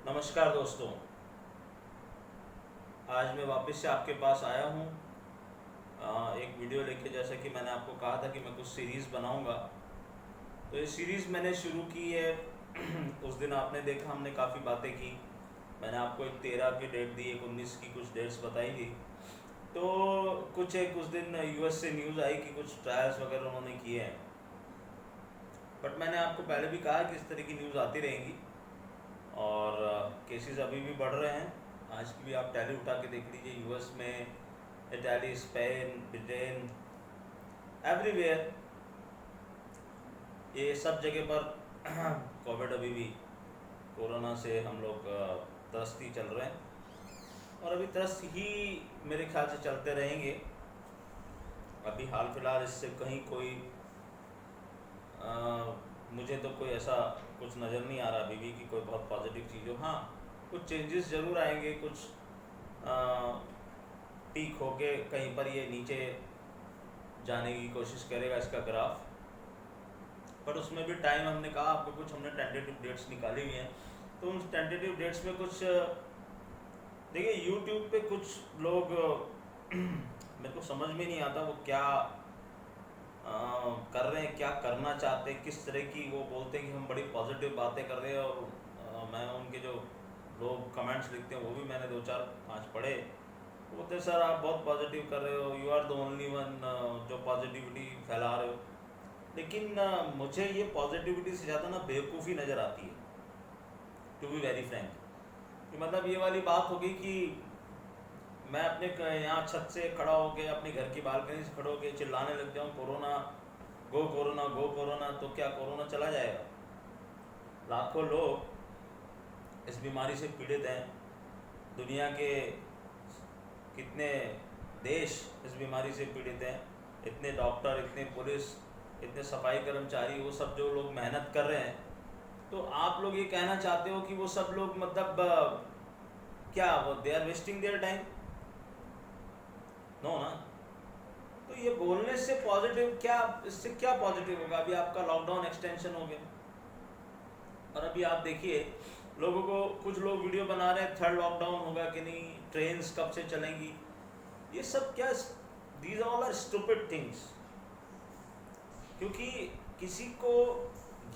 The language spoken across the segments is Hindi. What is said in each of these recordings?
नमस्कार दोस्तों। आज मैं वापस से आपके पास आया हूँ एक वीडियो लेके। जैसा कि मैंने आपको कहा था कि मैं कुछ सीरीज़ बनाऊँगा, तो ये सीरीज़ मैंने शुरू की है। उस दिन आपने देखा हमने काफ़ी बातें की। मैंने आपको एक 13 की डेट दी, एक 19 की कुछ डेट्स बताई थी। तो उस दिन यूएस से न्यूज़ आई कि कुछ ट्रायल्स वगैरह उन्होंने किए हैं। बट मैंने आपको पहले भी कहा कि इस तरह की न्यूज़ आती रहेंगी और केसेस अभी भी बढ़ रहे हैं। आज की भी आप टैली उठा के देख लीजिए, यूएस में, इटाली, स्पेन, ब्रिटेन, एवरीवेयर, ये सब जगह पर कोविड अभी भी, कोरोना से हम लोग त्रस्त ही चल रहे हैं और अभी त्रस्त ही मेरे ख्याल से चलते रहेंगे। अभी हाल फिलहाल इससे कहीं कोई मुझे तो कोई ऐसा कुछ नज़र नहीं आ रहा अभी भी कि कोई बहुत पॉजिटिव चीज़ हो। हाँ, कुछ चेंजेस ज़रूर आएंगे, कुछ पीक होके कहीं पर ये नीचे जाने की कोशिश करेगा इसका ग्राफ, पर उसमें भी टाइम, हमने कहा आपको कुछ हमने टेंटेटिव डेट्स निकाली हुई हैं। तो उन टेंटेटिव डेट्स में कुछ देखिए, यूट्यूब पे कुछ लोग मेरे को समझ में नहीं आता वो क्या कर रहे हैं, क्या करना चाहते हैं, किस तरह की वो बोलते हैं कि हम बड़ी पॉजिटिव बातें कर रहे हैं। और मैं उनके जो लोग कमेंट्स लिखते हैं वो भी मैंने 2 4 5 पढ़े। वो बोलते सर आप बहुत पॉजिटिव कर रहे हो, you are the only one जो पॉजिटिविटी फैला रहे हो। लेकिन मुझे ये पॉजिटिविटी से ज़्यादा ना बेवकूफ़ी नज़र आती है, टू बी वेरी फ्रैंक। कि मतलब ये वाली बात होगी कि मैं अपने यहाँ छत से खड़ा होकर, अपने घर की बालकनी से खड़ा होकर चिल्लाने लग जाऊँ कोरोना गो, कोरोना गो, कोरोना, तो क्या कोरोना चला जाएगा? लाखों लोग इस बीमारी से पीड़ित हैं। दुनिया के कितने देश इस बीमारी से पीड़ित हैं। इतने डॉक्टर, इतने पुलिस, इतने सफाई कर्मचारी, वो सब जो लोग मेहनत कर रहे हैं, तो आप लोग ये कहना चाहते हो कि वो सब लोग मतलब क्या वो they are wasting their time? No ना। तो ये बोलने से पॉजिटिव क्या, इससे क्या पॉजिटिव होगा? अभी आपका लॉकडाउन एक्सटेंशन हो गया और अभी आप देखिए लोगों को, कुछ लोग वीडियो बना रहे हैं थर्ड लॉकडाउन होगा कि नहीं, ट्रेन्स कब से चलेंगी, ये सब क्या, these all are stupid things. क्योंकि किसी को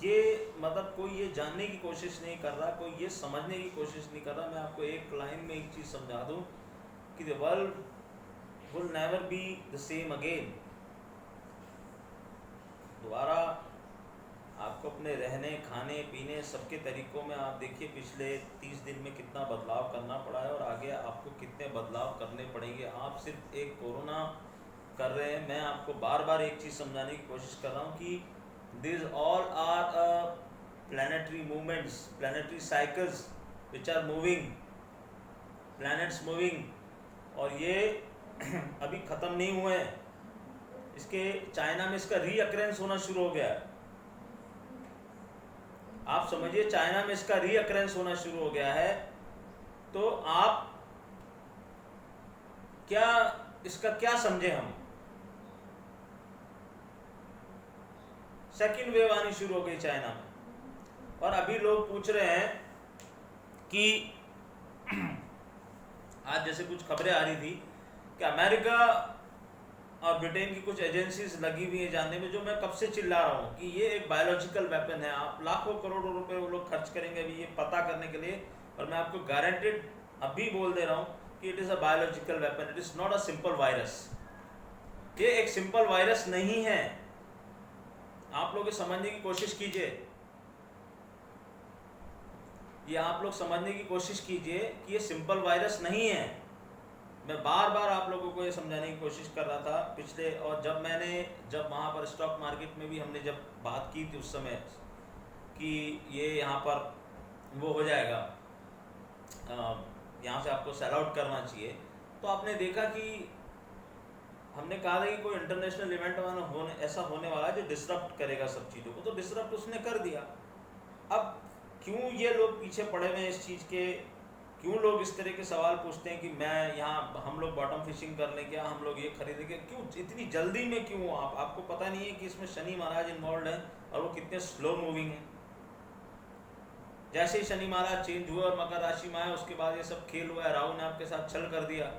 ये मतलब कोई ये जानने की कोशिश नहीं कर रहा, कोई ये समझने की कोशिश नहीं कर रहा। मैं आपको एक लाइन में एक चीज़ समझा दूं कि the world will never be the same again. दोबारा आपको अपने रहने, खाने, पीने, सबके तरीक़ों में आप देखिए पिछले 30 दिन में कितना बदलाव करना पड़ा है और आगे आपको कितने बदलाव करने पड़ेंगे। आप सिर्फ एक कोरोना कर रहे हैं। मैं आपको बार बार एक चीज़ समझाने की कोशिश कर रहा हूँ कि this all are planetary movements, planetary cycles which are moving, planets moving, और ये अभी ख़त्म नहीं हुए हैं। इसके चाइना में इसका रीअक्रेंस होना शुरू हो गया है। आप समझिए, चाइना में इसका रीअक्रेंस होना शुरू हो गया है। तो आप क्या, इसका क्या समझे हम? सेकेंड वेव आनी शुरू हो गई चाइना में, और अभी लोग पूछ रहे हैं कि आज जैसे कुछ खबरें आ रही थी कि अमेरिका और ब्रिटेन की कुछ एजेंसीज लगी हुई है जानने में, जो मैं कब से चिल्ला रहा हूँ कि ये एक बायोलॉजिकल वेपन है। आप लाखों करोड़ों रुपए वो लोग खर्च करेंगे अभी ये पता करने के लिए, और मैं आपको गारंटेड अभी बोल दे रहा हूँ कि it is a biological weapon, it is not a simple virus. ये एक सिंपल वायरस नहीं है। आप लोग समझने की कोशिश कीजिए, ये आप लोग समझने की कोशिश कीजिए कि ये सिंपल वायरस नहीं है। मैं बार बार आप लोगों को ये समझाने की कोशिश कर रहा था पिछले, और जब वहाँ पर स्टॉक मार्केट में भी हमने जब बात की थी उस समय कि ये यहाँ पर वो हो जाएगा, यहाँ से आपको सेल आउट करना चाहिए, तो आपने देखा कि हमने कहा था कि कोई इंटरनेशनल इवेंट ऐसा होने वाला है जो डिसरप्ट करेगा सब चीज़ों को, तो डिसरप्ट उसने कर दिया। अब क्यों ये लोग पीछे पड़े हुए हैं इस चीज़ के? क्यों लोग इस तरह के सवाल पूछते हैं कि मैं यहाँ, हम लोग बॉटम फिशिंग कर लें क्या, हम लोग ये खरीदेंगे, क्यों इतनी जल्दी में क्यों? आपको पता नहीं है कि इसमें शनि महाराज इन्वॉल्व हैं और वो कितने स्लो मूविंग हैं। जैसे ही शनि महाराज चेंज हुए और मकर राशि में आए, उसके बाद ये सब खेल हुआ है, राहु ने आपके साथ छल कर दिया।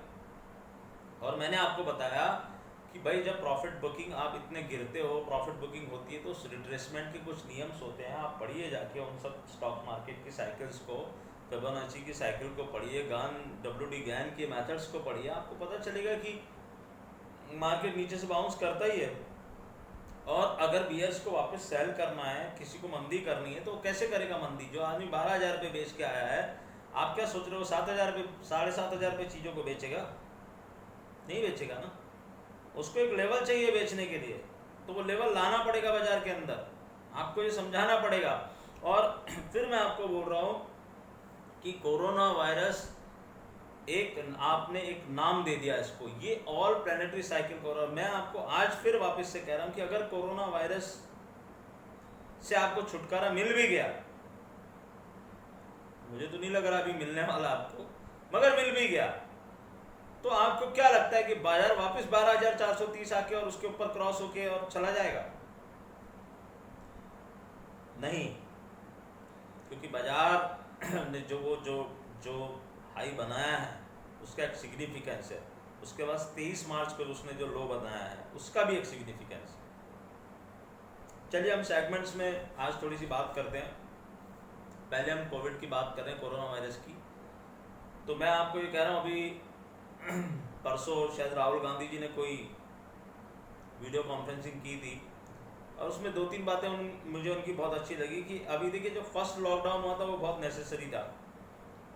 और मैंने आपको बताया कि भाई जब प्रॉफिट बुकिंग आप इतने गिरते हो, प्रॉफिट बुकिंग होती है, तो उस रिट्रेसमेंट के कुछ नियम्स होते हैं, आप पढ़िए जाके उन सब स्टॉक मार्केट की साइकिल्स को, फिबोनाची की साइकिल को पढ़िए, WD गैन के मेथड्स को पढ़िए, आपको पता चलेगा कि मार्केट नीचे से बाउंस करता ही है। और अगर बियर्स को वापस सेल करना है, किसी को मंदी करनी है, तो कैसे करेगा मंदी? जो आदमी 12,000 रुपये बेच के आया है, आप क्या सोच रहे हो 7,000 रुपये, 7,500 रुपये चीज़ों को बेचेगा? नहीं बेचेगा ना। उसको एक लेवल चाहिए बेचने के लिए, तो वो लेवल लाना पड़ेगा बाजार के अंदर, आपको ये समझाना पड़ेगा। और फिर मैं आपको बोल रहा हूँ कि कोरोना वायरस आपने एक नाम दे दिया इसको, ये ऑल प्लैनेटरी साइकिल कोरोना। मैं आपको आज फिर वापस से कह रहा हूँ कि अगर कोरोना वायरस से आपको छुटकारा मिल भी गया, मुझे तो नहीं लग रहा अभी मिलने वाला आपको, मगर मिल भी गया, तो आपको क्या लगता है कि बाजार वापस 12,430 आके और उसके ऊपर क्रॉस होके और चला जाएगा? नहीं, क्योंकि बाजार ने जो हाई बनाया है उसका एक सिग्निफिकेंस है, उसके बाद 23 मार्च को उसने जो लो बनाया है उसका भी एक सिग्निफिकेंस है। चलिए हम सेगमेंट्स में आज थोड़ी सी बात करते हैं। पहले हम कोविड की बात कर रहे हैं, कोरोना वायरस की। तो मैं आपको ये कह रहा हूँ, अभी परसों शायद राहुल गांधी जी ने कोई वीडियो कॉन्फ्रेंसिंग की थी, और उसमें 2-3 बातें मुझे उनकी बहुत अच्छी लगी कि अभी देखिए जो फर्स्ट लॉकडाउन हुआ था वो बहुत नेसेसरी था,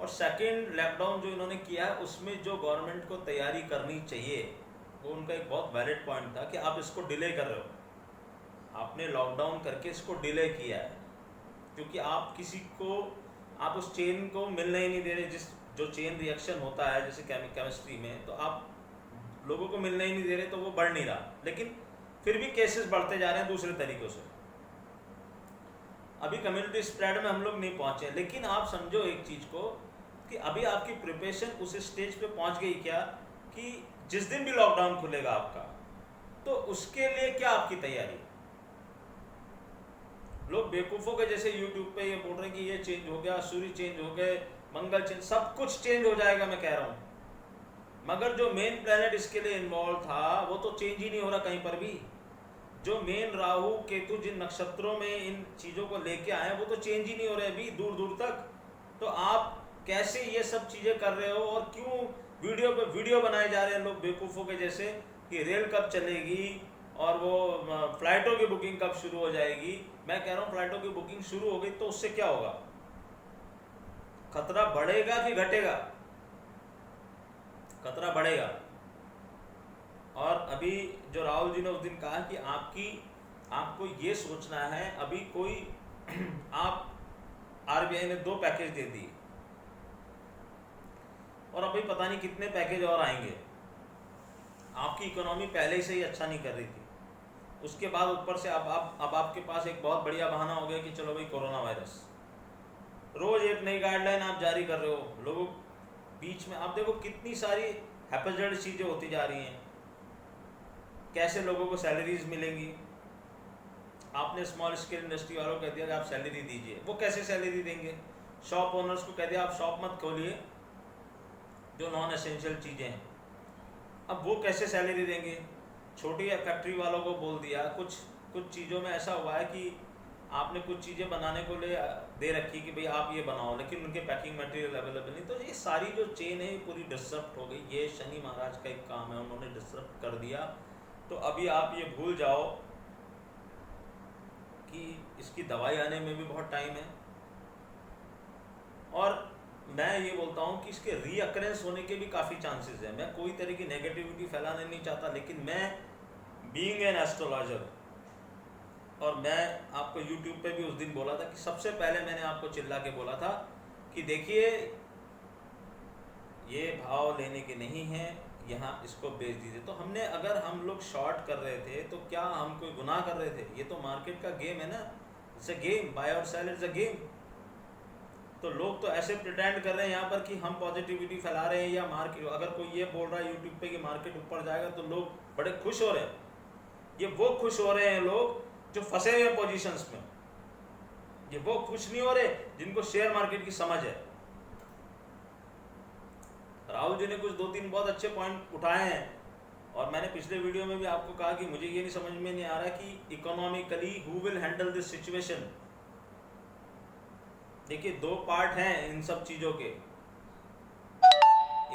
और सेकेंड लॉकडाउन जो इन्होंने किया है उसमें जो गवर्नमेंट को तैयारी करनी चाहिए, वो उनका एक बहुत वैलिड पॉइंट था कि आप इसको डिले कर रहे हो, आपने लॉकडाउन करके इसको डिले किया है, क्योंकि आप किसी को, आप उस चेन को मिलने ही नहीं दे रहे, जो चेन रिएक्शन होता है जैसे केमिस्ट्री में, तो आप लोगों को मिलने ही नहीं दे रहे, तो वो बढ़ नहीं रहा, लेकिन फिर भी केसेस बढ़ते जा रहे हैं दूसरे तरीकों से। अभी कम्युनिटी स्प्रेड में हम लोग नहीं पहुंचे, लेकिन आप समझो एक चीज को कि अभी आपकी प्रिपरेशन उस स्टेज पे पहुंच गई क्या कि जिस दिन भी लॉकडाउन खुलेगा आपका, तो उसके लिए क्या आपकी तैयारी? लोग बेवकूफों के जैसे यूट्यूब पे ये बोल रहे हैं कि ये चेंज हो गया, सूर्य चेंज हो गए, मंगल चेंज, सब कुछ चेंज हो जाएगा, मैं कह रहा हूं, मगर जो मेन प्लेनेट इसके लिए इन्वॉल्व था वो तो चेंज ही नहीं हो रहा कहीं पर भी। जो मेन राहु केतु जिन नक्षत्रों में इन चीजों को लेके आए वो तो चेंज ही नहीं हो रहे अभी दूर दूर तक। तो आप कैसे ये सब चीजें कर रहे हो, और क्यों वीडियो पे वीडियो बनाए जा रहे हैं लोग बेवकूफों के जैसे कि रेल कब चलेगी और वो फ्लाइटों की बुकिंग कब शुरू हो जाएगी? मैं कह रहा हूँ फ्लाइटों की बुकिंग शुरू हो गई तो उससे क्या होगा? खतरा बढ़ेगा कि घटेगा? खतरा बढ़ेगा। और अभी जो राहुल जी ने उस दिन कहा कि आपको ये सोचना है, अभी कोई आप आरबीआई ने 2 पैकेज दे दिए और अभी पता नहीं कितने पैकेज और आएंगे। आपकी इकोनॉमी पहले से ही अच्छा नहीं कर रही थी, उसके बाद ऊपर से अब आपके पास एक बहुत बढ़िया बहाना हो गया कि चलो भाई कोरोना वायरस, रोज एक नई गाइडलाइन आप जारी कर रहे हो, लोगों बीच में आप देखो कितनी सारी हैपेजेड चीजें होती जा रही हैं, कैसे लोगों को सैलरीज मिलेंगी। आपने स्मॉल स्केल इंडस्ट्री वालों को कह दिया कि आप सैलरी दीजिए, वो कैसे सैलरी देंगे? शॉप ओनर्स को कह दिया आप शॉप मत खोलिए, जो नॉन एसेंशियल चीज़ें हैं, अब वो कैसे सैलरी देंगे? छोटी फैक्ट्री वालों को बोल दिया, कुछ चीज़ों में ऐसा हुआ है कि आपने कुछ चीज़ें बनाने को ले दे रखी कि भाई आप ये बनाओ, लेकिन उनके पैकिंग मटेरियल अवेलेबल नहीं, तो ये सारी जो चेन है पूरी डिस्टर्ब हो गई। ये शनि महाराज का एक काम है, उन्होंने डिस्टर्ब कर दिया। तो अभी आप ये भूल जाओ कि इसकी दवाई आने में भी बहुत टाइम है, और मैं ये बोलता हूँ कि इसके रीअकरेंस होने के भी काफ़ी चांसेस हैं। मैं कोई तरह की नेगेटिविटी फैलाने नहीं चाहता, लेकिन मैं बीइंग एन एस्ट्रोलॉजर, और मैं आपको यूट्यूब पे भी उस दिन बोला था कि सबसे पहले मैंने आपको चिल्ला के बोला था कि देखिए ये भाव लेने के नहीं हैं, यहाँ इसको बेच दीजिए। तो हमने, अगर हम लोग शॉर्ट कर रहे थे तो क्या हम कोई गुनाह कर रहे थे? ये तो मार्केट का गेम है ना, इट्स अ गेम, बाय और सेल इट्स अ गेम। तो लोग तो ऐसे प्रिटेंड कर रहे हैं यहाँ पर कि हम पॉजिटिविटी फैला रहे हैं, या मार्केट, अगर कोई ये बोल रहा है यूट्यूब पे कि मार्केट ऊपर जाएगा तो लोग बड़े खुश हो रहे हैं। ये वो खुश हो रहे हैं लोग जो फंसे हुए पोजीशंस में, ये वो खुश नहीं हो रहे जिनको शेयर मार्केट की समझ है। राहुल जी ने कुछ 2-3 बहुत अच्छे पॉइंट उठाए हैं, और मैंने पिछले वीडियो में भी आपको कहा कि मुझे ये नहीं समझ में नहीं आ रहा कि economically who will handle this situation. देखिए, दो पार्ट हैं इन सब चीजों के।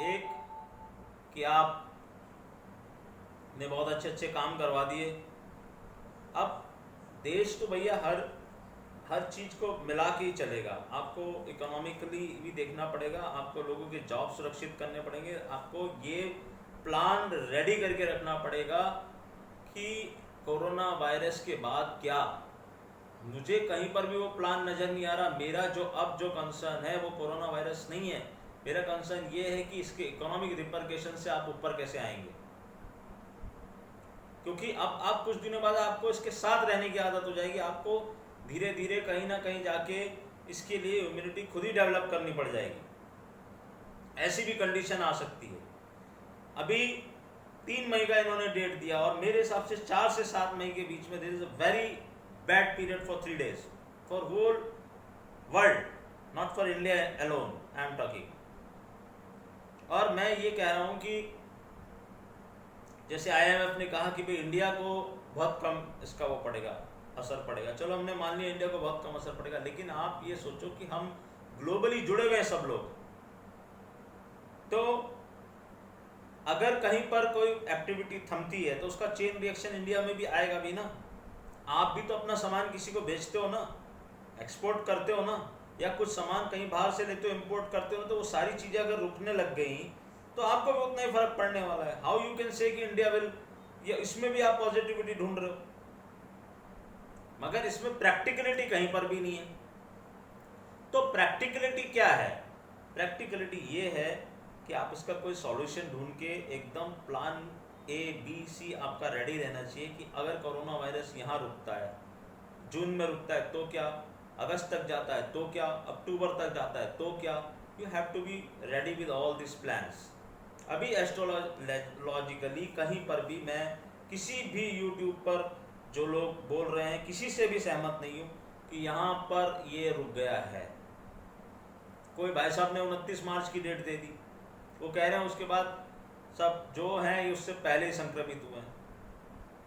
एक कि आप ने बहुत अच्छे अच्छे काम करवा दिए, अब देश तो भैया हर चीज को मिला के ही चलेगा। आपको इकोनॉमिकली भी देखना पड़ेगा, आपको लोगों के जॉब सुरक्षित करने पड़ेंगे, आपको ये प्लान रेडी करके रखना पड़ेगा कि कोरोना वायरस के बाद क्या। मुझे कहीं पर भी वो प्लान नजर नहीं आ रहा। मेरा जो कंसर्न है वो कोरोना वायरस नहीं है। मेरा कंसर्न ये है कि इसके इकोनॉमिक रिपरकेशन से आप ऊपर कैसे आएंगे, क्योंकि अब आप कुछ दिनों बाद आपको इसके साथ रहने की आदत हो जाएगी। आपको धीरे धीरे कहीं ना कहीं जाके इसके लिए इम्यूनिटी खुद ही डेवलप करनी पड़ जाएगी। ऐसी भी कंडीशन आ सकती है। अभी 3 मई का इन्होंने डेट दिया, और मेरे हिसाब से 4 से 7 मई के बीच में there is a very bad period for 3 days for whole world, not for India alone I am talking. और मैं ये कह रहा हूं कि जैसे IMF ने कहा कि भाई इंडिया को बहुत कम इसका वो पड़ेगा, असर पड़ेगा। चलो, हमने मान लिया इंडिया को बहुत कम असर पड़ेगा, लेकिन आप ये सोचो कि हम ग्लोबली जुड़े हुए हैं सब लोग। तो अगर कहीं पर कोई एक्टिविटी थमती है तो उसका चेन रिएक्शन इंडिया में भी आएगा भी ना। आप भी तो अपना सामान किसी को बेचते हो ना, एक्सपोर्ट करते हो ना, या कुछ सामान कहीं बाहर से लेते हो, इंपोर्ट करते हो, तो वो सारी चीजें अगर रुकने लग गई तो आपको भी उतना ही फर्क पड़ने वाला है। हाउ यू कैन से कि इंडिया विल, या इसमें भी आप पॉजिटिविटी ढूंढ रहे हो, मगर इसमें प्रैक्टिकलिटी कहीं पर भी नहीं है। तो प्रैक्टिकलिटी क्या है? प्रैक्टिकलिटी ये है कि आप इसका कोई सॉल्यूशन ढूंढ के एकदम प्लान ABC आपका रेडी रहना चाहिए कि अगर कोरोना वायरस यहाँ रुकता है, जून में रुकता है तो क्या, अगस्त तक जाता है तो क्या, अक्टूबर तक जाता है तो क्या। You have to be ready with all this plans. अभी एस्ट्रोलॉजिकली कहीं पर भी मैं किसी भी यूट्यूब पर जो लोग बोल रहे हैं किसी से भी सहमत नहीं हूँ कि यहाँ पर ये रुक गया है। कोई भाई साहब ने 29 मार्च की डेट दे दी, वो कह रहे हैं उसके बाद सब जो हैं ये उससे पहले ही संक्रमित हुए हैं।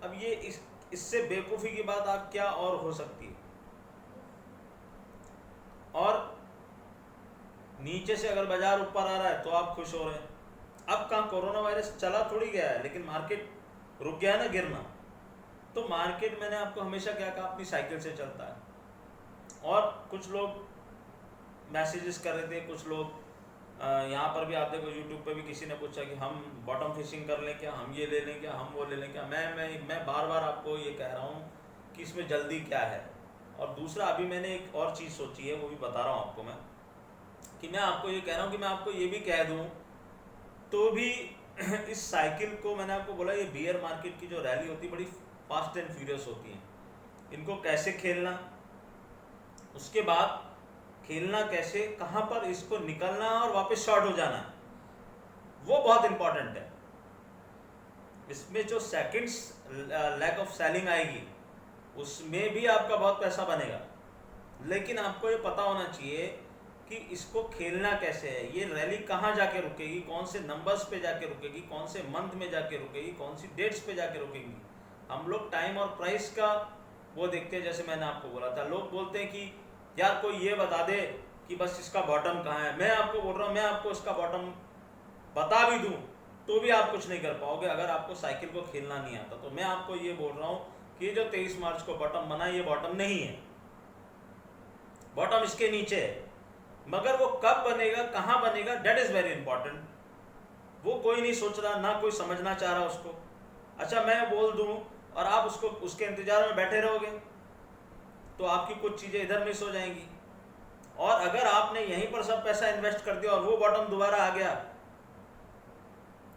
अब ये इससे बेवकूफ़ी की बात आप क्या और हो सकती है। और नीचे से अगर बाजार ऊपर आ रहा है तो आप खुश हो रहे हैं। अब कहाँ कोरोना वायरस चला थोड़ी गया है, लेकिन मार्केट रुक गया ना गिरना। तो मार्केट, मैंने आपको हमेशा क्या कहा, अपनी साइकिल से चलता है। और कुछ लोग मैसेजेस कर रहे थे, कुछ लोग यहाँ पर भी आप देखो यूट्यूब पे भी किसी ने पूछा कि हम बॉटम फिशिंग कर लें क्या, हम ये ले लें क्या, हम वो ले लें क्या। मैं बार बार आपको ये कह रहा हूँ कि इसमें जल्दी क्या है। और दूसरा, अभी मैंने एक और चीज़ सोची है, वो भी बता रहा हूँ आपको मैं, कि मैं आपको ये कह रहा हूँ कि मैं आपको ये भी कह दूँ तो भी इस साइकिल को, मैंने आपको बोला ये बियर मार्केट की जो रैली होती है बड़ी फास्ट एंड फ्यूरियस होती है। इनको कैसे खेलना, उसके बाद खेलना कैसे, कहाँ पर इसको निकलना और वापस शॉर्ट हो जाना, वो बहुत इंपॉर्टेंट है। इसमें जो सेकंड्स लैक ऑफ सेलिंग आएगी उसमें भी आपका बहुत पैसा बनेगा, लेकिन आपको ये पता होना चाहिए कि इसको खेलना कैसे है। ये रैली कहाँ जाके रुकेगी, कौन से नंबर्स पे जाके रुकेगी, कौन से मंथ में जाके रुकेगी, कौन सी डेट्स पे जाके रुकेगी। हम लोग टाइम और प्राइस का वो देखते हैं। जैसे मैंने आपको बोला था, लोग बोलते हैं कि यार कोई ये बता दे कि बस इसका बॉटम कहाँ है। मैं आपको बोल रहा हूँ, मैं आपको इसका बॉटम बता भी दूँ तो भी आप कुछ नहीं कर पाओगे अगर आपको साइकिल को खेलना नहीं आता। तो मैं आपको ये बोल रहा हूँ कि जो 23 मार्च को बॉटम बना, ये बॉटम नहीं है, बॉटम इसके नीचे है। मगर वो कब बनेगा, कहाँ बनेगा, डेट इज वेरी इंपॉर्टेंट। वो कोई नहीं सोच रहा, ना कोई समझना चाह रहा उसको। अच्छा, मैं बोल दूं और आप उसको उसके इंतजार में बैठे रहोगे तो आपकी कुछ चीजें इधर मिस हो जाएंगी। और अगर आपने यहीं पर सब पैसा इन्वेस्ट कर दिया और वो बॉटम दोबारा आ गया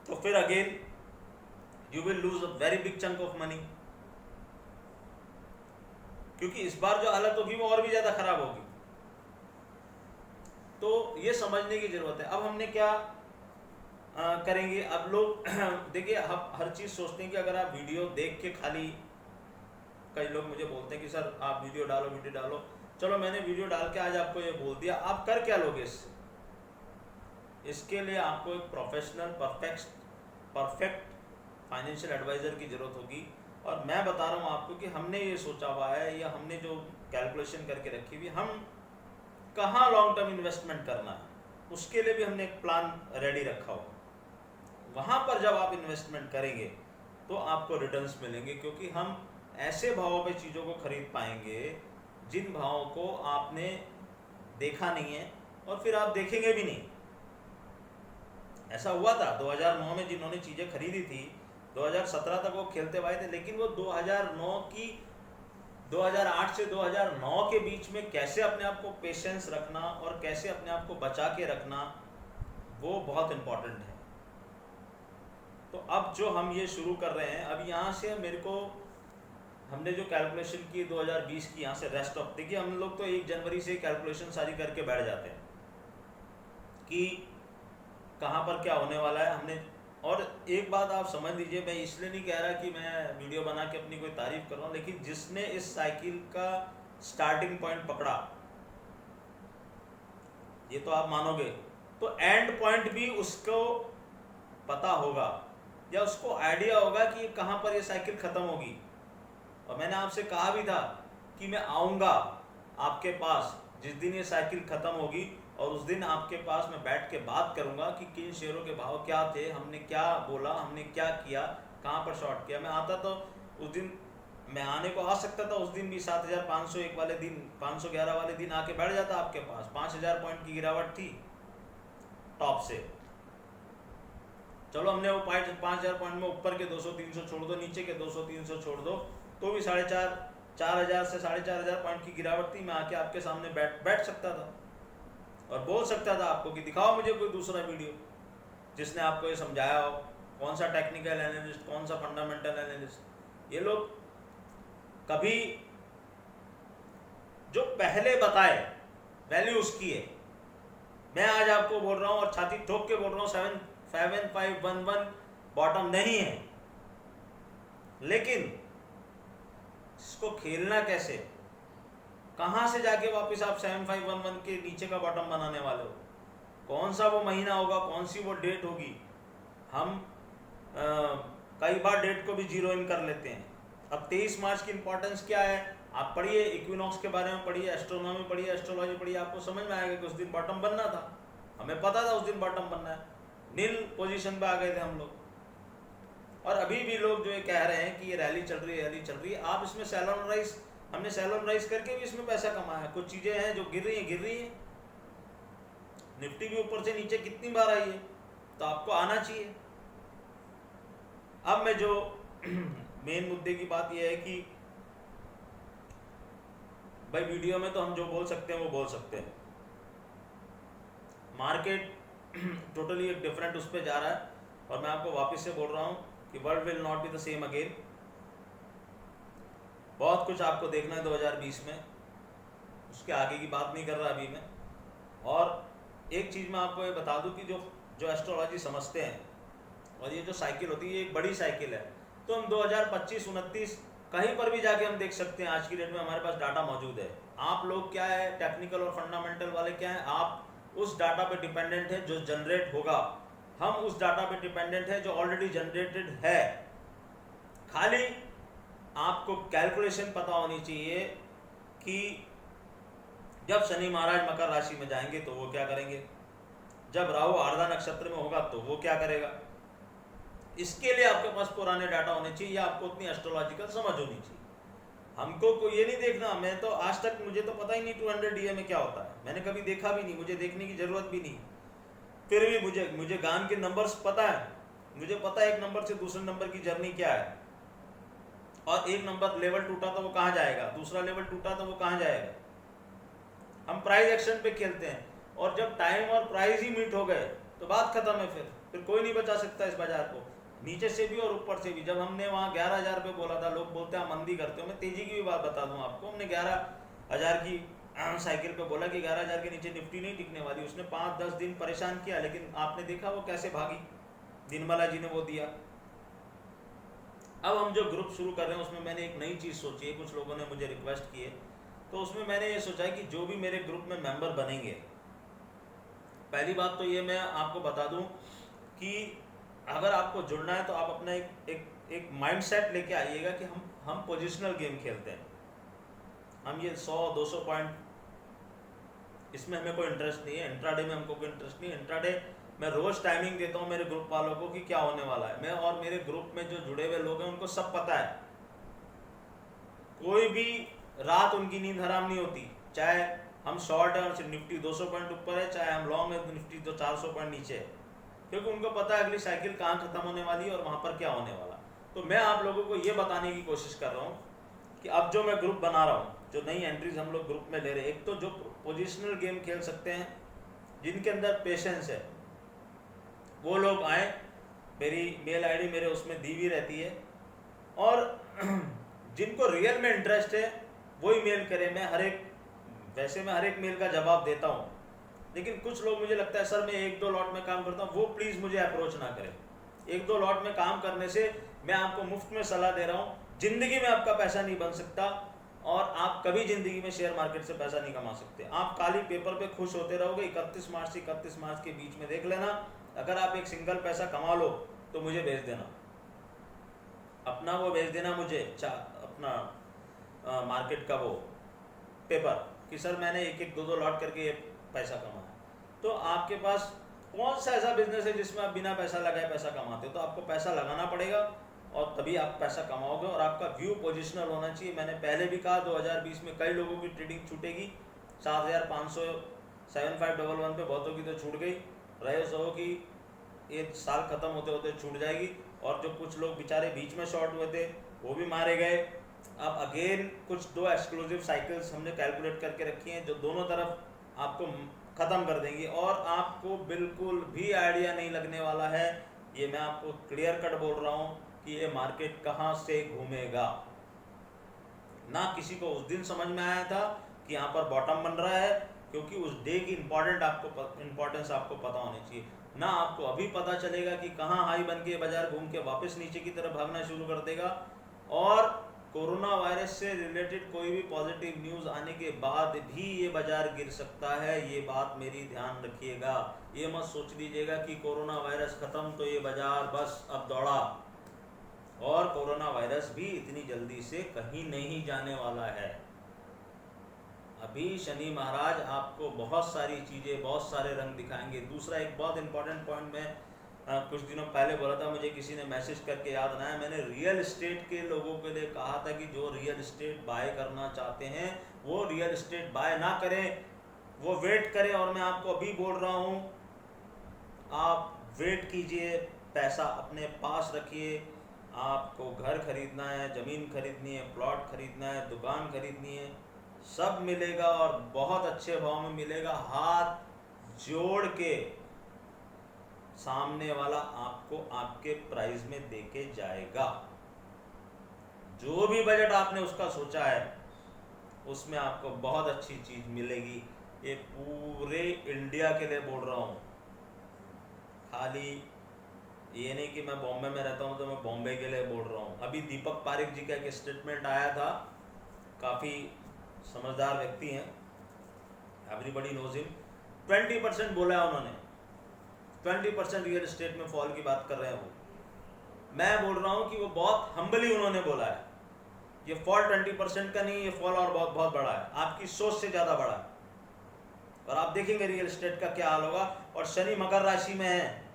तो फिर again you will lose a very big chunk of money, क्योंकि इस बार जो हालत होगी वो और भी ज्यादा खराब होगी। तो ये समझने की जरूरत है। अब हमने क्या करेंगे, अब लोग देखिए, हम हर चीज सोचते हैं कि अगर आप वीडियो देख के खाली, कई लोग मुझे बोलते हैं कि सर आप वीडियो डालो, चलो मैंने वीडियो डाल के आज आपको ये बोल दिया, आप कर क्या लोगे इससे? इसके लिए आपको एक प्रोफेशनल परफेक्ट फाइनेंशियल एडवाइज़र की ज़रूरत होगी। और मैं बता रहा हूँ आपको कि हमने ये सोचा हुआ है, या हमने जो कैलकुलेशन करके रखी हुई, हम कहाँ लॉन्ग टर्म इन्वेस्टमेंट करना है उसके लिए भी हमने एक प्लान रेडी रखा हुआ। वहाँ पर जब आप इन्वेस्टमेंट करेंगे तो आपको रिटर्न्स मिलेंगे, क्योंकि हम ऐसे भावों पे चीज़ों को खरीद पाएंगे जिन भावों को आपने देखा नहीं है और फिर आप देखेंगे भी नहीं। ऐसा हुआ था 2009 में, जिन्होंने चीज़ें खरीदी थी 2017 तक वो खेलते हुए थे, लेकिन वो 2008 से 2009 के बीच में कैसे अपने आप को पेशेंस रखना और कैसे अपने आप को बचा के रखना, वो बहुत इम्पोर्टेंट है। तो अब जो हम ये शुरू कर रहे हैं, अब यहाँ से मेरे को, हमने जो कैलकुलेशन की 2020 की, यहाँ से रेस्ट ऑफ, देखिए हम लोग तो 1 जनवरी से कैलकुलेशन सारी करके बैठ जाते हैं कि कहाँ पर क्या होने वाला है हमने। और एक बात आप समझ लीजिए, मैं इसलिए नहीं कह रहा कि मैं वीडियो बना के अपनी कोई तारीफ कर रहा हूँ, लेकिन जिसने इस साइकिल का स्टार्टिंग पॉइंट पकड़ा, ये तो आप मानोगे, तो एंड पॉइंट भी उसको पता होगा या उसको आइडिया होगा कि कहाँ पर ये साइकिल ख़त्म होगी। और मैंने आपसे कहा भी था कि मैं आऊँगा आपके पास जिस दिन ये साइकिल ख़त्म होगी, और उस दिन आपके पास मैं बैठ के बात करूँगा कि किन शेयरों के भाव क्या थे, हमने क्या बोला, हमने क्या किया, कहाँ पर शॉर्ट किया। मैं आता तो उस दिन, मैं आने को आ सकता था उस दिन भी 7501 वाले दिन, 511 वाले दिन आके बैठ जाता आपके पास। 5000 पॉइंट की गिरावट थी टॉप से, चलो हमने वो 5000 पॉइंट में ऊपर के 200-300 छोड़ दो, नीचे के 200-300 छोड़ दो, तो भी 4,500 से 4,500 पॉइंट की गिरावट थी। मैं आके आपके सामने बैठ सकता था और बोल सकता था आपको कि दिखाओ मुझे कोई दूसरा वीडियो जिसने आपको ये समझाया हो, कौन सा टेक्निकल एनालिस्ट, कौन सा फंडामेंटल एनालिस्ट। ये लोग कभी जो पहले बताए वैल्यू उसकी है। मैं आज आपको बोल रहा हूँ और छाती ठोक के बोल रहा हूँ 7511 बॉटम नहीं है, लेकिन इसको खेलना कैसे, कहाँ से जाके वापस आप 7511 के नीचे का बॉटम बनाने वाले हो, कौन सा वो महीना होगा, कौन सी वो डेट होगी। हम कई बार डेट को भी जीरो इन कर लेते हैं। अब 23 मार्च की इंपॉर्टेंस क्या है, आप पढ़िए, इक्विनॉक्स के बारे में पढ़िए, एस्ट्रोनॉमी पढ़िए, एस्ट्रोलॉजी पढ़िए, आपको समझ में आएगा कि उस दिन बॉटम बनना था। हमें पता था उस दिन बॉटम बनना है, नील पोजीशन पे आ गए थे हम लोग। और अभी भी लोग जो ये कह रहे हैं कि ये रैली चल रही है, रैली चल रही है, आप इसमें सेल ऑन राइज, हमने सेल ऑन राइज करके भी इसमें पैसा कमाया है। कुछ चीज़ें हैं जो गिर रही हैं। निफ्टी भी ऊपर से नीचे कितनी बार आई है, तो आपको आना चाहिए। अब मैं जो मेन मुद्दे की बात यह है कि भाई वीडियो में तो हम जो बोल सकते हैं वो बोल सकते हैं, मार्केट टोटली एक डिफरेंट उस पर जा रहा है। और मैं आपको वापस से बोल रहा हूँ कि world will not be the same again. बहुत कुछ आपको देखना है 2020 में, उसके आगे की बात नहीं कर रहा अभी मैं। और एक चीज़ मैं आपको ये बता दूं कि जो एस्ट्रोलॉजी समझते हैं और ये जो साइकिल होती है, ये एक बड़ी साइकिल है। तो हम 2025-29 कहीं पर भी जाके हम देख सकते हैं। आज की डेट में हमारे पास डाटा मौजूद है। आप लोग क्या है, टेक्निकल और फंडामेंटल वाले क्या है, आप उस डाटा पे डिपेंडेंट है जो जनरेट होगा, हम उस डाटा पे डिपेंडेंट है जो ऑलरेडी जनरेटेड है। खाली आपको कैलकुलेशन पता होनी चाहिए कि जब शनि महाराज मकर राशि में जाएंगे तो वो क्या करेंगे, जब राहु आर्द्रा नक्षत्र में होगा तो वो क्या करेगा। इसके लिए आपके पास पुराने डाटा होने चाहिए या आपको उतनी एस्ट्रोलॉजिकल समझ होनी चाहिए। हमको कोई ये नहीं देखना, मैं तो आज तक मुझे तो पता ही नहीं 200 DA में क्या होता है, मैंने कभी देखा भी नहीं, मुझे देखने की ज़रूरत भी नहीं। फिर भी मुझे गान के नंबर्स पता है, मुझे पता है एक नंबर से दूसरे नंबर की जर्नी क्या है, और एक नंबर लेवल टूटा तो वो कहाँ जाएगा, दूसरा लेवल टूटा तो वो कहाँ जाएगा। हम प्राइस एक्शन पे खेलते हैं, और जब टाइम और प्राइस ही मीट हो गए तो बात खत्म है। फिर कोई नहीं बचा सकता इस बाजार को, नीचे से भी और ऊपर से भी। जब हमने वहाँ 11,000 रुपये बोला था, लोग बोलते हैं मंदी करते हो, मैं तेजी की भी बात बता दूँ आपको। हमने 11,000 की साइकिल पे बोला कि 11,000 के नीचे निफ्टी नहीं टिकने वाली। उसने 5-10 दिन परेशान किया, लेकिन आपने देखा वो कैसे भागी, निर्मला जी ने वो दिया। अब हम जो ग्रुप शुरू कर रहे हैं उसमें मैंने एक नई चीज़ सोची है, कुछ लोगों ने मुझे रिक्वेस्ट की है तो उसमें मैंने ये सोचा कि जो भी मेरे ग्रुप में मेंबर बनेंगे, पहली बात तो ये मैं आपको बता दूं कि अगर आपको जुड़ना है तो आप अपना एक माइंडसेट लेके आइएगा कि हम पोजिशनल गेम खेलते हैं। हम ये 100-200 पॉइंट इसमें हमें कोई इंटरेस्ट नहीं है, इंट्राडे में हमको कोई इंटरेस्ट नहीं है। इंट्राडे मैं रोज़ टाइमिंग देता हूँ मेरे ग्रुप वालों को कि क्या होने वाला है। मैं और मेरे ग्रुप में जो जुड़े हुए लोग हैं उनको सब पता है, कोई भी रात उनकी नींद हराम नहीं होती, चाहे हम शॉर्ट है और निफ्टी 200 पॉइंट ऊपर है, चाहे हम लॉन्ग है तो निफ्टी तो 400 पॉइंट नीचे है, क्योंकि उनको पता है अगली साइकिल कहाँ खत्म होने वाली है और वहाँ पर क्या होने वाला। तो मैं आप लोगों को ये बताने की कोशिश कर रहा हूँ कि अब जो मैं ग्रुप बना रहा हूँ, जो नई एंट्रीज हम लोग ग्रुप में ले रहे हैं, एक तो जो पोजिशनल गेम खेल सकते हैं, जिनके अंदर पेशेंस है, वो लोग आए। मेरी मेल आईडी मेरे उसमें दी हुई रहती है, और जिनको रियल में इंटरेस्ट है वही मेल करें। मैं हर एक मेल का जवाब देता हूँ, लेकिन कुछ लोग मुझे लगता है सर मैं 1-2 लॉट में काम करता हूँ, वो प्लीज़ मुझे अप्रोच ना करें। 1-2 लॉट में काम करने से मैं आपको मुफ्त में सलाह दे रहा हूँ, ज़िंदगी में आपका पैसा नहीं बन सकता, और आप कभी ज़िंदगी में शेयर मार्केट से पैसा नहीं कमा सकते। आप खाली पेपर पे खुश होते रहोगे। 31 मार्च से 31 मार्च के बीच में देख लेना, अगर आप एक सिंगल पैसा कमा लो तो मुझे भेज देना, अपना वो भेज देना मुझे, अपना मार्केट का वो पेपर, कि सर मैंने 1-1, 2-2 लॉट करके ये पैसा कमाया। तो आपके पास कौन सा ऐसा बिजनेस है जिसमें आप बिना पैसा लगाए पैसा कमाते हो? तो आपको पैसा लगाना पड़ेगा और तभी आप पैसा कमाओगे, और आपका व्यू पोजिशनल होना चाहिए। मैंने पहले भी कहा 2020 में कई लोगों की ट्रेडिंग छूटेगी, 7500 7511 पे बहुतों की तो छूट गई, रहे सो कि ये साल खत्म होते होते छूट जाएगी, और जो कुछ लोग बेचारे बीच में शॉर्ट हुए थे वो भी मारे गए। अब अगेन कुछ 2 एक्सक्लूसिव साइकिल्स हमने कैलकुलेट करके रखी हैं जो दोनों तरफ आपको ख़त्म कर देंगी, और आपको बिल्कुल भी आइडिया नहीं लगने वाला है। ये मैं आपको क्लियर कट बोल रहा हूँ कि ये मार्केट कहाँ से घूमेगा। ना किसी को उस दिन समझ में आया था कि यहाँ पर बॉटम बन रहा है, क्योंकि उस डे की इम्पोर्टेंस आपको पता होनी चाहिए। ना आपको अभी पता चलेगा कि कहाँ हाई बन के बाजार घूम के वापस नीचे की तरफ भागना शुरू कर देगा। और कोरोना वायरस से रिलेटेड कोई भी पॉजिटिव न्यूज़ आने के बाद भी ये बाजार गिर सकता है, ये बात मेरी ध्यान रखिएगा। ये मत सोच लीजिएगा कि कोरोना वायरस ख़त्म तो ये बाजार बस अब दौड़ा, और कोरोना वायरस भी इतनी जल्दी से कहीं नहीं जाने वाला है। अभी शनि महाराज आपको बहुत सारी चीज़ें, बहुत सारे रंग दिखाएंगे। दूसरा एक बहुत इंपॉर्टेंट पॉइंट मैं कुछ दिनों पहले बोला था, मुझे किसी ने मैसेज करके याद ना है, मैंने रियल एस्टेट के लोगों के लिए कहा था कि जो रियल एस्टेट बाय करना चाहते हैं वो रियल एस्टेट बाय ना करें, वो वेट करें। और मैं आपको अभी बोल रहा हूँ, आप वेट कीजिए, पैसा अपने पास रखिए। आपको घर खरीदना है, ज़मीन खरीदनी है, प्लॉट खरीदना है, दुकान खरीदनी है, सब मिलेगा और बहुत अच्छे भाव में मिलेगा। हाथ जोड़ के सामने वाला आपको आपके प्राइस में देके जाएगा। जो भी बजट आपने उसका सोचा है उसमें आपको बहुत अच्छी चीज़ मिलेगी। ये पूरे इंडिया के लिए बोल रहा हूँ, खाली ये नहीं कि मैं बॉम्बे में रहता हूँ तो मैं बॉम्बे के लिए बोल रहा हूँ। अभी दीपक पारेख जी का एक स्टेटमेंट आया था, काफ़ी समझदार व्यक्ति हैं, एवरीबडी नोज हिम। 20% बोला है उन्होंने, 20% रियल एस्टेट में फॉल की बात कर रहे हैं वो। मैं बोल रहा हूँ कि वो बहुत हम्बली उन्होंने बोला है, ये फॉल 20% का नहीं, ये फॉल और बहुत बहुत बड़ा है, आपकी सोच से ज़्यादा बड़ा है। और आप देखेंगे रियल एस्टेट का क्या हाल होगा। और शनि मकर राशि में है,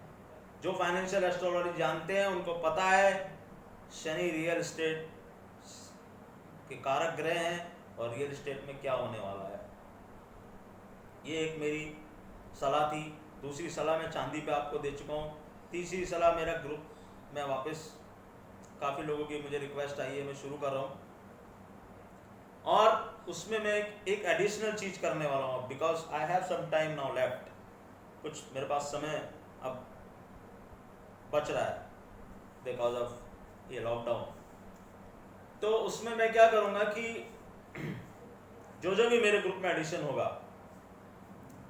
जो फाइनेंशियल एस्ट्रोलॉजी जानते हैं उनको पता है शनि रियल एस्टेट के कारक ग्रह हैं, और रियल एस्टेट में क्या होने वाला है। ये एक मेरी सलाह थी। दूसरी सलाह मैं चांदी पे आपको दे चुका हूँ। तीसरी सलाह मेरा ग्रुप में वापस काफ़ी लोगों की मुझे रिक्वेस्ट आई है, मैं शुरू कर रहा हूँ, और उसमें मैं एक एडिशनल चीज़ करने वाला हूँ, because I have some time now left, कुछ मेरे पास समय अब बच रहा है बिकॉज ऑफ ये लॉकडाउन। तो उसमें मैं क्या करूँगा कि जो भी मेरे ग्रुप में एडिशन होगा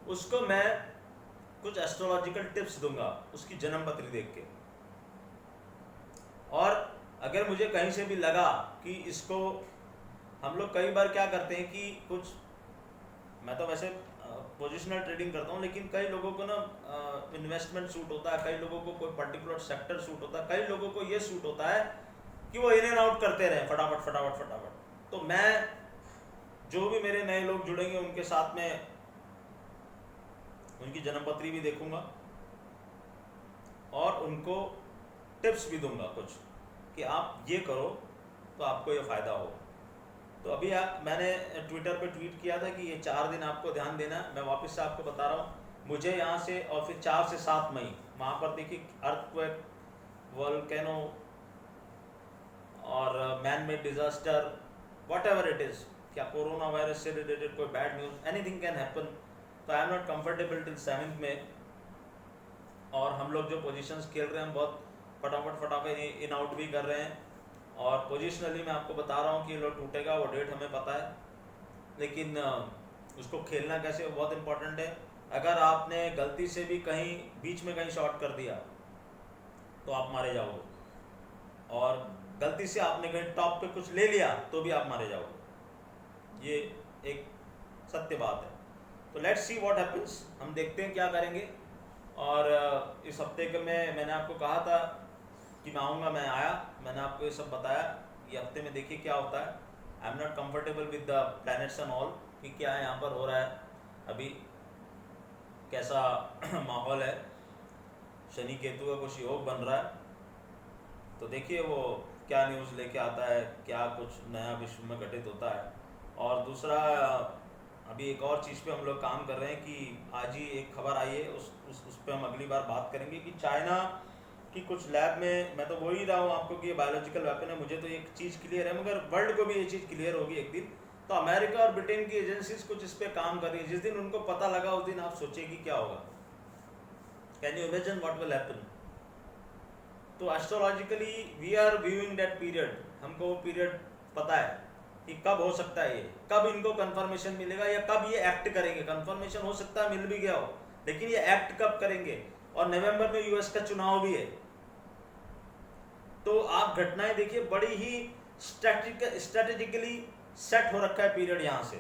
उसको मैं कुछ एस्ट्रोलॉजिकल टिप्स दूंगा उसकी जन्म पत्री देख के। और अगर मुझे कहीं से भी लगा कि इसको हम लोग कई बार क्या करते हैं कि कुछ, मैं तो वैसे पोजिशनल ट्रेडिंग करता हूँ, लेकिन कई लोगों को ना इन्वेस्टमेंट सूट होता है, कई लोगों को कोई पर्टिकुलर सेक्टर सूट होता है, कई लोगों को ये सूट होता है कि वो इन एंड आउट करते रहें फटाफट फटाफट फटाफट। तो मैं जो भी मेरे नए लोग जुड़ेंगे उनके साथ में उनकी जन्मपत्री भी देखूंगा और उनको टिप्स भी दूंगा कुछ कि आप ये करो तो आपको ये फ़ायदा हो। तो अभी मैंने ट्विटर पे ट्वीट किया था कि ये 4 दिन आपको ध्यान देना है। मैं वापस से आपको बता रहा हूँ, मुझे यहाँ से और फिर 4 से 7 मई वहाँ पर देखिए अर्थक्वेक, वोल्केनो और man made disaster, whatever it is, क्या कोरोना वायरस से रिलेटेड कोई bad news, anything can happen. तो I am not comfortable till 7th में। और हम लोग जो पोजीशंस खेल रहे हैं हम बहुत फटाफट इन आउट भी कर रहे हैं। और पोजिशनली मैं आपको बता रहा हूँ कि लो टूटेगा, वो डेट हमें पता है, लेकिन उसको खेलना कैसे बहुत इंपॉर्टेंट है। अगर आपने गलती से भी कहीं बीच में कहीं शॉर्ट कर दिया तो आप मारे जाओगे, और गलती से आपने कहीं टॉप पे कुछ ले लिया तो भी आप मारे जाओगे। ये एक सत्य बात है। तो लेट्स सी व्हाट हैपेंस, हम देखते हैं क्या करेंगे। और इस हफ्ते के में मैंने आपको कहा था कि मैं आऊँगा, मैं आया, मैंने आपको ये सब बताया। ये हफ्ते में देखिए क्या होता है। आई am not comfortable with the planets and all कि क्या यहाँ पर हो रहा है, अभी कैसा माहौल है। शनि केतु का कुछ योग बन रहा है, तो देखिए वो क्या न्यूज़ लेके आता है, क्या कुछ नया विश्व में घटित होता है। और दूसरा, अभी एक और चीज़ पे हम लोग काम कर रहे हैं कि आज ही एक खबर आई है, उस पर हम अगली बार बात करेंगे कि चाइना कि कुछ लैब में, मैं तो बोल ही रहा हूँ आपको कि ये बायोलॉजिकल वेपन है, मुझे तो एक चीज़ क्लियर है, मगर वर्ल्ड को भी ये चीज़ क्लियर होगी एक दिन। तो अमेरिका और ब्रिटेन की एजेंसीज कुछ इस पर काम कर रही है। जिस दिन उनको पता लगा उस दिन आप सोचिए कि क्या होगा। Can you imagine what will happen. तो astrologically we are viewing that period, हमको वो पीरियड पता है कि कब हो सकता है, ये कब इनको कंफर्मेशन मिलेगा या कब ये एक्ट करेंगे। कंफर्मेशन हो सकता है मिल भी गया हो, लेकिन ये एक्ट कब करेंगे। और नवंबर में यूएस का चुनाव भी है। तो आप घटनाएं देखिए, बड़ी ही स्ट्रेटेजिकली सेट हो रखा है पीरियड यहाँ से।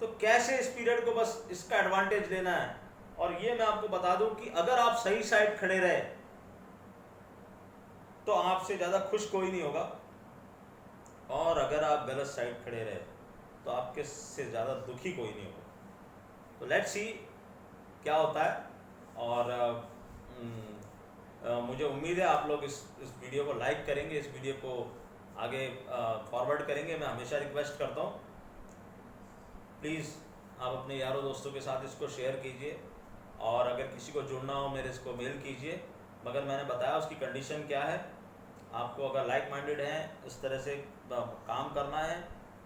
तो कैसे इस पीरियड को बस इसका एडवांटेज लेना है। और ये मैं आपको बता दूं कि अगर आप सही साइड खड़े रहे तो आपसे ज़्यादा खुश कोई नहीं होगा, और अगर आप गलत साइड खड़े रहे तो आपके से ज़्यादा दुखी कोई नहीं होगा। तो लेट्स सी क्या होता है। और मुझे उम्मीद है आप लोग इस वीडियो को लाइक करेंगे, इस वीडियो को आगे फॉरवर्ड करेंगे। मैं हमेशा रिक्वेस्ट करता हूँ, प्लीज़ आप अपने यारों दोस्तों के साथ इसको शेयर कीजिए, और अगर किसी को जुड़ना हो मेरे इसको मेल कीजिए। मगर मैंने बताया उसकी कंडीशन क्या है। आपको अगर लाइक माइंडेड हैं, इस तरह से काम करना है।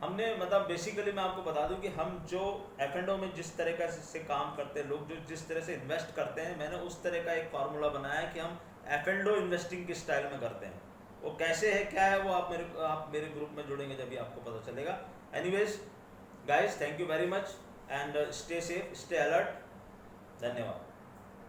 हमने मतलब बेसिकली मैं आपको बता दूं कि हम जो F&O में जिस तरह का से काम करते हैं, लोग जो जिस तरह से इन्वेस्ट करते हैं, मैंने उस तरह का एक फार्मूला बनाया है कि हम F&O इन्वेस्टिंग किस स्टाइल में करते हैं। वो कैसे है, क्या है, वो आप मेरे ग्रुप में जुड़ेंगे जब भी आपको पता चलेगा। Anyways guys, thank you very much and stay safe, stay alert. धन्यवाद।